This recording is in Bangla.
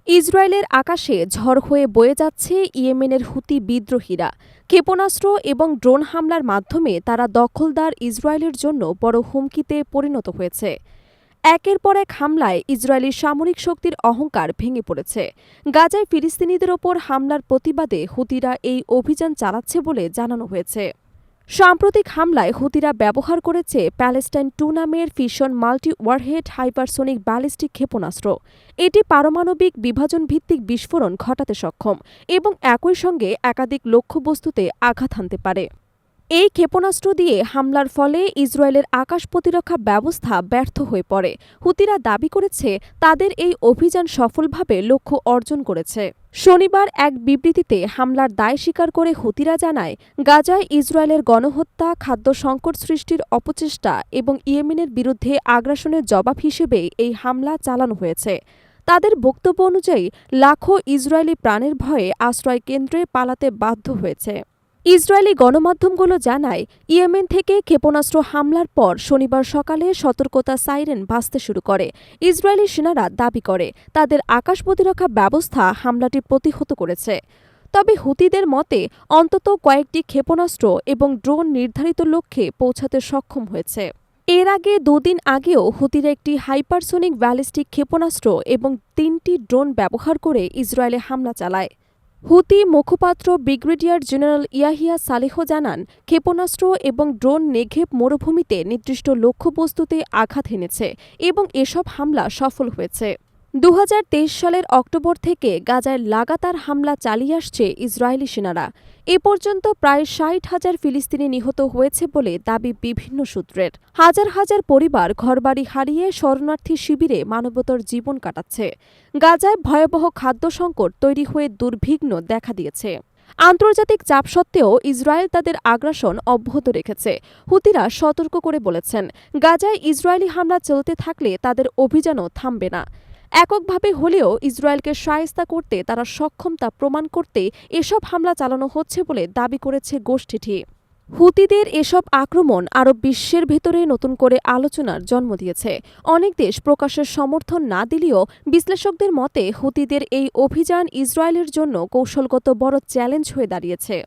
ইসরায়েলের আকাশে ঝড় হয়ে বয়ে যাচ্ছে ইয়েমেনের হুতি বিদ্রোহীরা। ক্ষেপণাস্ত্র এবং ড্রোন হামলার মাধ্যমে তারা দখলদার ইসরায়েলের জন্য বড় হুমকিতে পরিণত হয়েছে। একের পর এক হামলায় ইসরায়েলি সামরিক শক্তির অহংকার ভেঙে পড়েছে। গাজায় ফিলিস্তিনিদের ওপর হামলার প্রতিবাদে হুতিরা এই অভিযান চালাচ্ছে বলে জানানো হয়েছে। সাম্প্রতিক হামলায় হুতিরা ব্যবহার করেছে প্যালেস্টাইন 2 নামের fission multi warhead hypersonic ballistic ক্ষেপণাস্ত্র। এটি পারমাণবিক বিভাজন ভিত্তিক বিস্ফোরণ ঘটাতে সক্ষম এবং একই সঙ্গে একাধিক লক্ষ্যবস্তুতে আঘাত হানতে পারে। এই ক্ষেপণাস্ত্র দিয়ে হামলার ফলে ইসরায়েলের আকাশ প্রতিরক্ষা ব্যবস্থা ব্যর্থ হয়ে পড়ে। হুতিরা দাবি করেছে তাদের এই অভিযান সফলভাবে লক্ষ্য অর্জন করেছে। শনিবার এক বিবৃতিতে হামলার দায় স্বীকার করে হুতিরা জানায়, গাজায় ইসরায়েলের গণহত্যা, খাদ্য সংকট সৃষ্টির অপচেষ্টা এবং ইয়েমেনের বিরুদ্ধে আগ্রাসনের জবাব হিসেবে এই হামলা চালানো হয়েছে। তাদের বক্তব্য অনুযায়ী লাখো ইসরায়েলি প্রাণের ভয়ে আশ্রয় কেন্দ্রে পালাতে বাধ্য হয়েছে। ইসরায়েলি গণমাধ্যমগুলো জানায়, ইয়েমেন থেকে ক্ষেপণাস্ত্র হামলার পর শনিবার সকালে সতর্কতা সাইরেন বাজতে শুরু করে। ইসরায়েলি সেনারা দাবি করে তাদের আকাশ প্রতিরক্ষা ব্যবস্থা হামলাটি প্রতিহত করেছে। তবে হুতিদের মতে অন্তত কয়েকটি ক্ষেপণাস্ত্র এবং ড্রোন নির্ধারিত লক্ষ্যে পৌঁছাতে সক্ষম হয়েছে। এর আগে দুদিন আগেও হুতিরা একটি হাইপারসোনিক ব্যালিস্টিক ক্ষেপণাস্ত্র এবং 3টি ড্রোন ব্যবহার করে ইসরায়েলে হামলা চালায়। হুতি মুখপাত্র ব্রিগেডিয়ার জেনারেল ইয়াহিয়া সালেহ জানান, ক্ষেপণাস্ত্র এবং ড্রোন নেঘেব মরুভূমিতে নির্দিষ্ট লক্ষ্যবস্তুতে আঘাত হেনেছে এবং এসব হামলা সফল হয়েছে। 2023 সালের অক্টোবর থেকে গাজায় লাগাতার হামলা চালিয়ে আসছে ইসরায়েলি সেনারা। এ পর্যন্ত প্রায় 60,000 ফিলিস্তিনি নিহত হয়েছে বলে দাবি বিভিন্ন সূত্রের। হাজার হাজার পরিবার ঘরবাড়ি হারিয়ে শরণার্থী শিবিরে মানবতর জীবন কাটাচ্ছে। গাজায় ভয়াবহ খাদ্য সংকট তৈরি হয়ে দুর্বিঘ্ন দেখা দিয়েছে। আন্তর্জাতিক চাপ সত্ত্বেও ইসরায়েল তাদের আগ্রাসন অব্যাহত রেখেছে। হুতিরা সতর্ক করে বলেছেন, গাজায় ইসরায়েলি হামলা চলতে থাকলে তাদের অভিযানও থামবে না। এককভাবে হলেও ইসরায়েলকে শায়েস্তা করতে তারা সক্ষম তা প্রমাণ করতে এসব হামলা চালানো হচ্ছে বলে দাবি করেছে গোষ্ঠীটি। হুতিদের এসব আক্রমণ আরব বিশ্বের ভেতরে নতুন করে আলোচনার জন্ম দিয়েছে। অনেক দেশ প্রকাশের সমর্থন না দিলেও বিশ্লেষকদের মতে হুতিদের এই অভিযান ইসরায়েলের জন্য কৌশলগত বড় চ্যালেঞ্জ হয়ে দাঁড়িয়েছে।